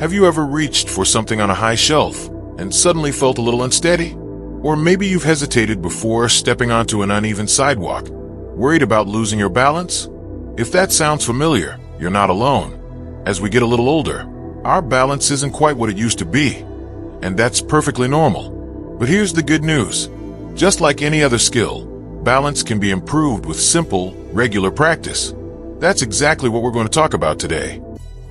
Have you ever reached for something on a high shelf and suddenly felt a little unsteady? Or maybe you've hesitated before stepping onto an uneven sidewalk, worried about losing your balance? If that sounds familiar, you're not alone. As we get a little older, our balance isn't quite what it used to be, and that's perfectly normal. But here's the good news. Just like any other skill, balance can be improved with simple, regular practice. That's exactly what we're going to talk about today.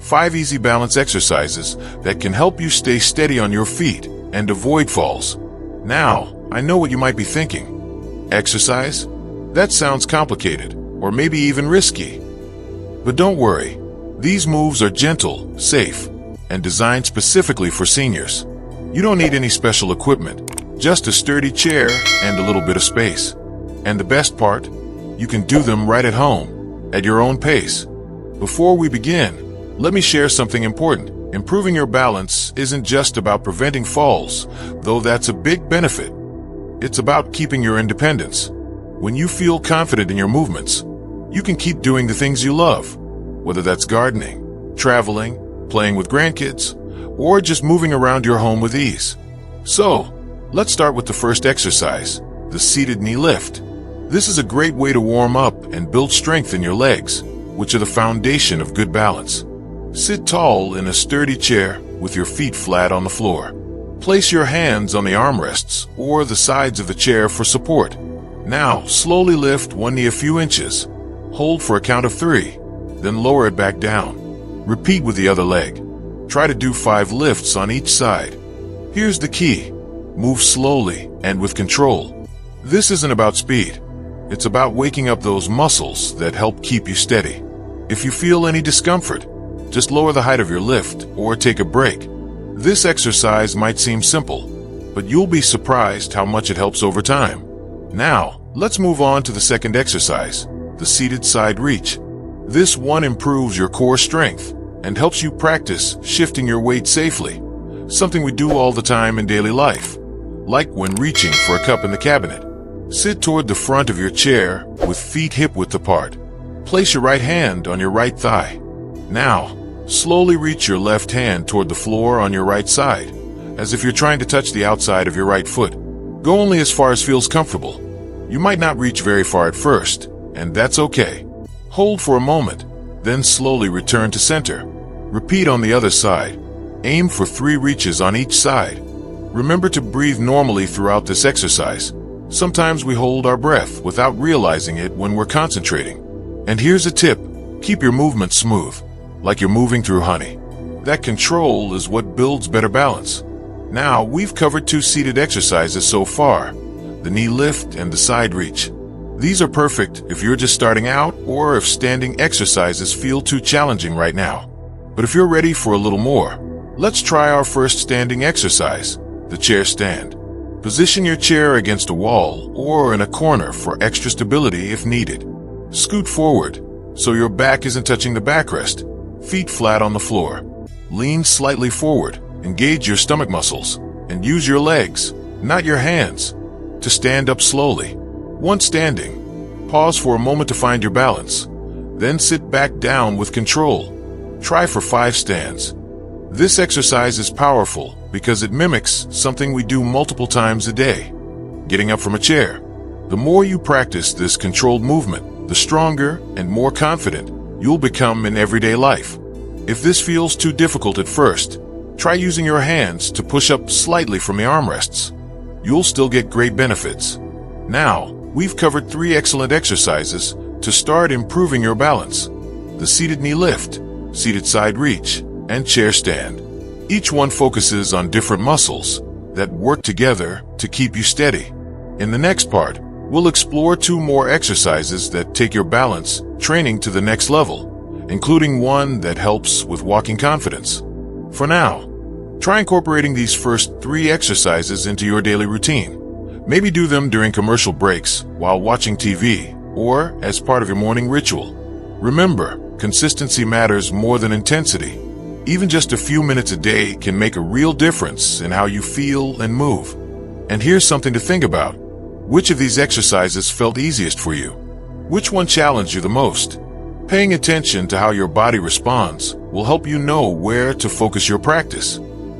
5 easy balance exercises that can help you stay steady on your feet and avoid falls. Now, I know what you might be thinking. Exercise? That sounds complicated, or maybe even risky. But don't worry. These moves are gentle, safe, and designed specifically for seniors. You don't need any special equipment, just a sturdy chair and a little bit of space. And the best part? You can do them right at home, at your own pace. Before we begin, let me share something important. Improving your balance isn't just about preventing falls, though that's a big benefit. It's about keeping your independence. When you feel confident in your movements, you can keep doing the things you love, whether that's gardening, traveling, playing with grandkids, or just moving around your home with ease. So, let's start with the first exercise, the seated knee lift. This is a great way to warm up and build strength in your legs, which are the foundation of good balance. Sit tall in a sturdy chair with your feet flat on the floor. Place your hands on the armrests or the sides of the chair for support. Now, slowly lift one knee a few inches. Hold for a count of 3, then lower it back down. Repeat with the other leg. Try to do 5 lifts on each side. Here's the key. Move slowly and with control. This isn't about speed. It's about waking up those muscles that help keep you steady. If you feel any discomfort, just lower the height of your lift or take a break. This exercise might seem simple, but you'll be surprised how much it helps over time. Now, let's move on to the second exercise, the seated side reach. This one improves your core strength and helps you practice shifting your weight safely, something we do all the time in daily life, like when reaching for a cup in the cabinet. Sit toward the front of your chair with feet hip-width apart. Place your right hand on your right thigh. Now, slowly reach your left hand toward the floor on your right side, as if you're trying to touch the outside of your right foot. Go only as far as feels comfortable. You might not reach very far at first, and that's okay. Hold for a moment, then slowly return to center. Repeat on the other side. Aim for 3 reaches on each side. Remember to breathe normally throughout this exercise. Sometimes we hold our breath without realizing it when we're concentrating. And here's a tip. Keep your movement smooth, like you're moving through honey. That control is what builds better balance. Now, we've covered 2 seated exercises so far, the knee lift and the side reach. These are perfect if you're just starting out or if standing exercises feel too challenging right now. But if you're ready for a little more, let's try our first standing exercise, the chair stand. Position your chair against a wall or in a corner for extra stability if needed. Scoot forward so your back isn't touching the backrest. Feet flat on the floor. Lean slightly forward, engage your stomach muscles, and use your legs, not your hands, to stand up slowly. Once standing, pause for a moment to find your balance, then sit back down with control. Try for 5 stands. This exercise is powerful because it mimics something we do multiple times a day, getting up from a chair. The more you practice this controlled movement, the stronger and more confident you'll become in everyday life. If this feels too difficult at first, try using your hands to push up slightly from the armrests. You'll still get great benefits. Now, we've covered 3 excellent exercises to start improving your balance. The seated knee lift, seated side reach, and chair stand. Each one focuses on different muscles that work together to keep you steady. In the next part, we'll explore 2 more exercises that take your balance training to the next level, including one that helps with walking confidence. For now, try incorporating these first 3 exercises into your daily routine. Maybe do them during commercial breaks, while watching TV, or as part of your morning ritual. Remember, consistency matters more than intensity. Even just a few minutes a day can make a real difference in how you feel and move. And here's something to think about. Which of these exercises felt easiest for you? Which one challenged you the most? Paying attention to how your body responds will help you know where to focus your practice.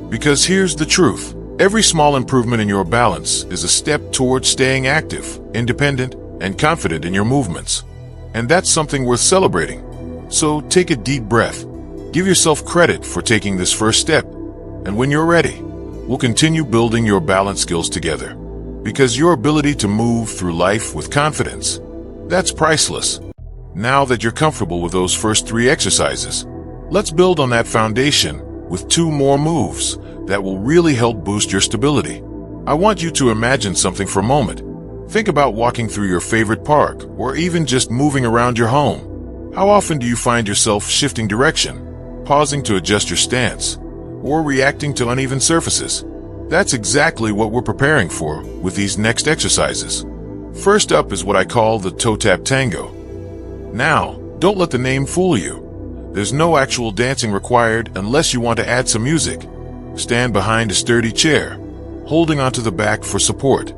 Because here's the truth. Every small improvement in your balance is a step towards staying active, independent, and confident in your movements. And that's something worth celebrating. So take a deep breath. Give yourself credit for taking this first step. And when you're ready, we'll continue building your balance skills together. Because your ability to move through life with confidence, that's priceless. Now that you're comfortable with those first 3 exercises, let's build on that foundation with 2 more moves that will really help boost your stability. I want you to imagine something for a moment. Think about walking through your favorite park or even just moving around your home. How often do you find yourself shifting direction, pausing to adjust your stance, or reacting to uneven surfaces? That's exactly what we're preparing for with these next exercises. First up is what I call the toe tap tango. Now, don't let the name fool you. There's no actual dancing required unless you want to add some music. Stand behind a sturdy chair, holding onto the back for support.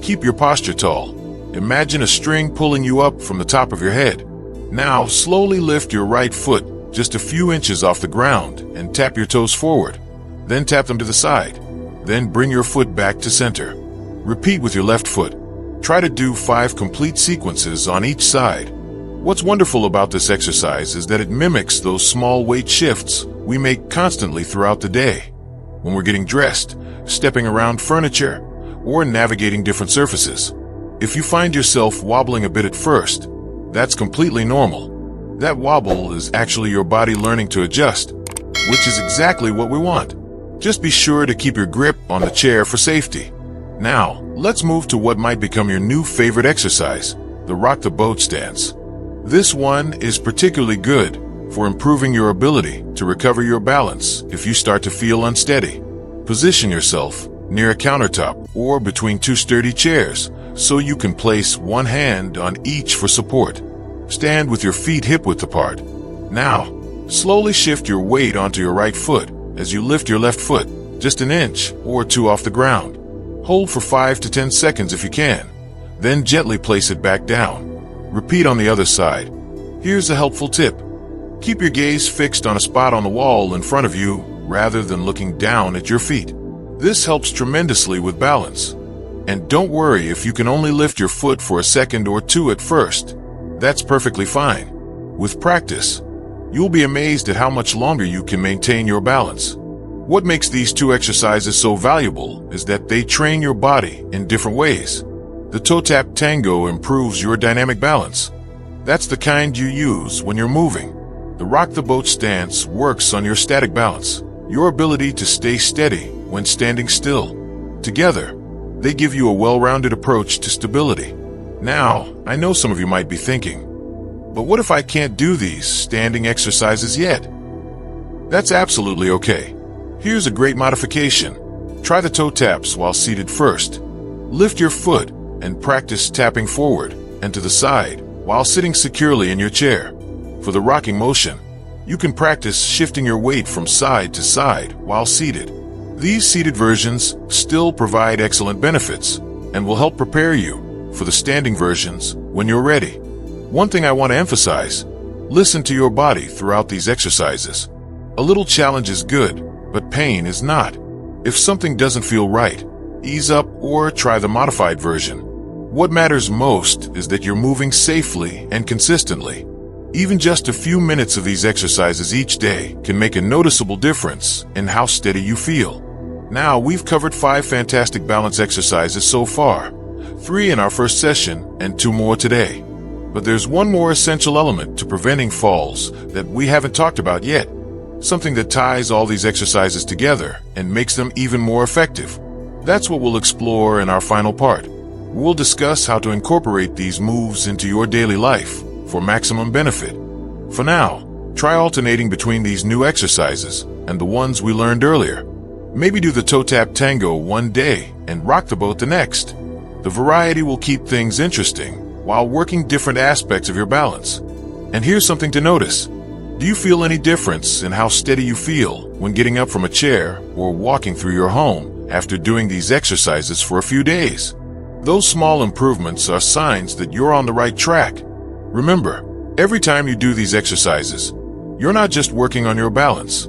Keep your posture tall. Imagine a string pulling you up from the top of your head. Now, slowly lift your right foot just a few inches off the ground and tap your toes forward. Then tap them to the side. Then bring your foot back to center. Repeat with your left foot. Try to do 5 complete sequences on each side. What's wonderful about this exercise is that it mimics those small weight shifts we make constantly throughout the day. When we're getting dressed, stepping around furniture, or navigating different surfaces. If you find yourself wobbling a bit at first, that's completely normal. That wobble is actually your body learning to adjust, which is exactly what we want. Just be sure to keep your grip on the chair for safety. Now, let's move to what might become your new favorite exercise, the rock the boat stance. This one is particularly good for improving your ability to recover your balance if you start to feel unsteady. Position yourself near a countertop or between 2 sturdy chairs so you can place one hand on each for support. Stand with your feet hip-width apart. Now, slowly shift your weight onto your right foot as you lift your left foot just an inch or 2 off the ground. Hold for 5 to 10 seconds if you can, then gently place it back down. Repeat on the other side. Here's a helpful tip. Keep your gaze fixed on a spot on the wall in front of you rather than looking down at your feet. This helps tremendously with balance. And don't worry if you can only lift your foot for a second or 2 at first. That's perfectly fine. With practice, you'll be amazed at how much longer you can maintain your balance. What makes these 2 exercises so valuable is that they train your body in different ways. The toe tap tango improves your dynamic balance. That's the kind you use when you're moving. The rock the boat stance works on your static balance, your ability to stay steady when standing still. Together, they give you a well-rounded approach to stability. Now, I know some of you might be thinking, but what if I can't do these standing exercises yet? That's absolutely okay. Here's a great modification. Try the toe taps while seated first. Lift your foot and practice tapping forward and to the side while sitting securely in your chair. For the rocking motion, you can practice shifting your weight from side to side while seated. These seated versions still provide excellent benefits and will help prepare you for the standing versions when you're ready. One thing I want to emphasize, listen to your body throughout these exercises. A little challenge is good, but pain is not. If something doesn't feel right, ease up or try the modified version. What matters most is that you're moving safely and consistently. Even just a few minutes of these exercises each day can make a noticeable difference in how steady you feel. Now, we've covered 5 fantastic balance exercises so far, 3 in our first session and 2 more today. But there's one more essential element to preventing falls that we haven't talked about yet, something that ties all these exercises together and makes them even more effective. That's what we'll explore in our final part. We'll discuss how to incorporate these moves into your daily life for maximum benefit. For now, try alternating between these new exercises and the ones we learned earlier. Maybe do the toe tap tango one day and rock the boat the next. The variety will keep things interesting while working different aspects of your balance. And here's something to notice. Do you feel any difference in how steady you feel when getting up from a chair or walking through your home after doing these exercises for a few days? Those small improvements are signs that you're on the right track. Remember, every time you do these exercises, You're not just working on your balance.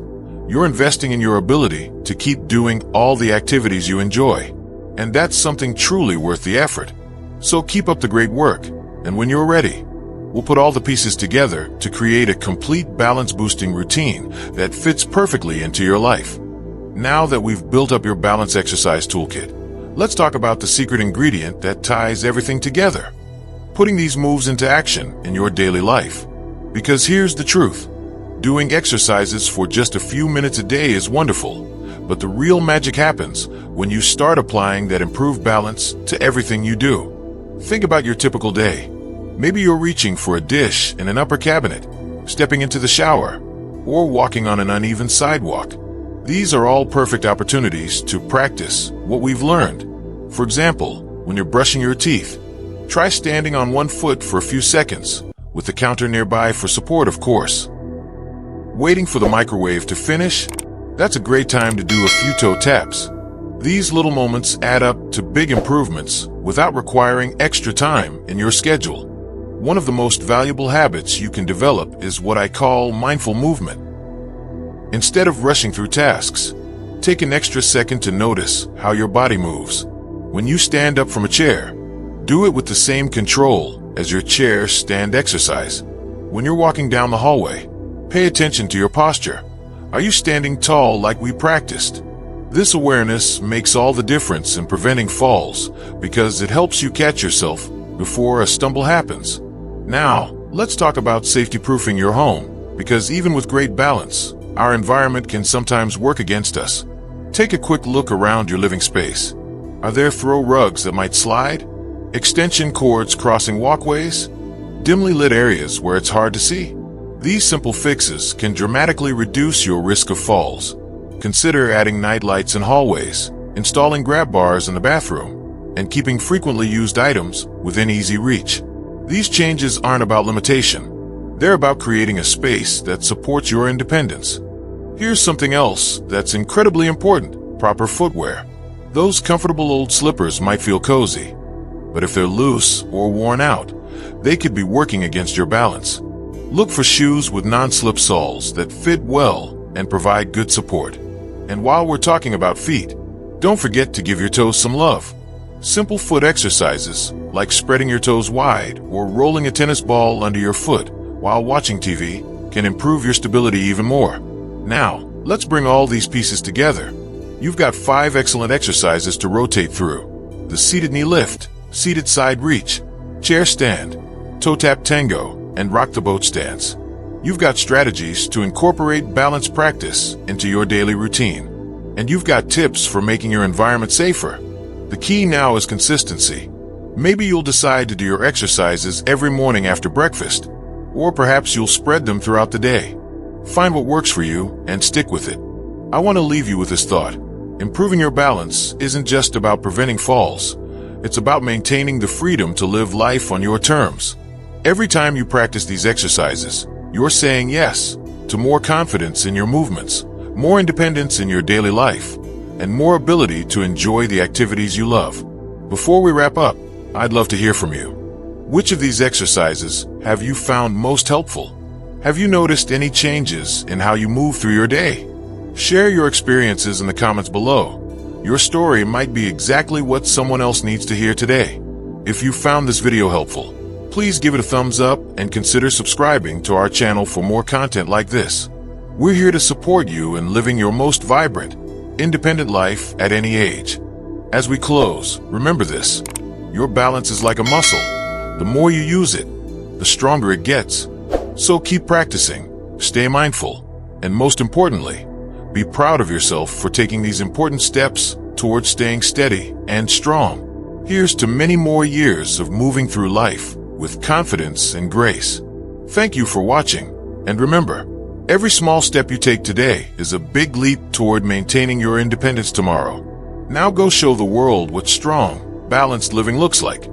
You're investing in your ability to keep doing all the activities you enjoy. And that's something truly worth the effort. So keep up the great work, and when you're ready, we'll put all the pieces together to create a complete balance-boosting routine that fits perfectly into your life. Now that we've built up your balance exercise toolkit, let's talk about the secret ingredient that ties everything together. Putting these moves into action in your daily life. Because here's the truth. Doing exercises for just a few minutes a day is wonderful, but the real magic happens when you start applying that improved balance to everything you do. Think about your typical day. Maybe you're reaching for a dish in an upper cabinet, stepping into the shower, or walking on an uneven sidewalk. These are all perfect opportunities to practice what we've learned. For example, when you're brushing your teeth, try standing on one foot for a few seconds, with the counter nearby for support, of course. Waiting for the microwave to finish? That's a great time to do a few toe taps. These little moments add up to big improvements without requiring extra time in your schedule. One of the most valuable habits you can develop is what I call mindful movement. Instead of rushing through tasks, take an extra second to notice how your body moves. When you stand up from a chair, do it with the same control as your chair stand exercise. When you're walking down the hallway, pay attention to your posture. Are you standing tall like we practiced? This awareness makes all the difference in preventing falls because it helps you catch yourself before a stumble happens. Now, let's talk about safety-proofing your home, because even with great balance, our environment can sometimes work against us. Take a quick look around your living space. Are there throw rugs that might slide? Extension cords crossing walkways? Dimly lit areas where it's hard to see? These simple fixes can dramatically reduce your risk of falls. Consider adding night lights in hallways, installing grab bars in the bathroom, and keeping frequently used items within easy reach. These changes aren't about limitation. They're about creating a space that supports your independence. Here's something else that's incredibly important: proper footwear. Those comfortable old slippers might feel cozy, but if they're loose or worn out, they could be working against your balance. Look for shoes with non-slip soles that fit well and provide good support. And while we're talking about feet, don't forget to give your toes some love. Simple foot exercises, like spreading your toes wide or rolling a tennis ball under your foot while watching TV, can improve your stability even more. Now, let's bring all these pieces together. You've got 5 excellent exercises to rotate through: the seated knee lift, seated side reach, chair stand, toe tap tango, and rock the boat stance. You've got strategies to incorporate balanced practice into your daily routine. And you've got tips for making your environment safer. The key now is consistency. Maybe you'll decide to do your exercises every morning after breakfast, or perhaps you'll spread them throughout the day. Find what works for you and stick with it. I want to leave you with this thought. Improving your balance isn't just about preventing falls. It's about maintaining the freedom to live life on your terms. Every time you practice these exercises, you're saying yes to more confidence in your movements, more independence in your daily life, and more ability to enjoy the activities you love. Before we wrap up, I'd love to hear from you. Which of these exercises have you found most helpful? Have you noticed any changes in how you move through your day? Share your experiences in the comments below. Your story might be exactly what someone else needs to hear today. If you found this video helpful, please give it a thumbs up and consider subscribing to our channel for more content like this. We're here to support you in living your most vibrant, independent life at any age. As we close, remember this: your balance is like a muscle. The more you use it, the stronger it gets. So keep practicing, stay mindful, and most importantly, be proud of yourself for taking these important steps towards staying steady and strong. Here's to many more years of moving through life with confidence and grace. Thank you for watching, and remember, every small step you take today is a big leap toward maintaining your independence tomorrow. Now go show the world what strong, balanced living looks like.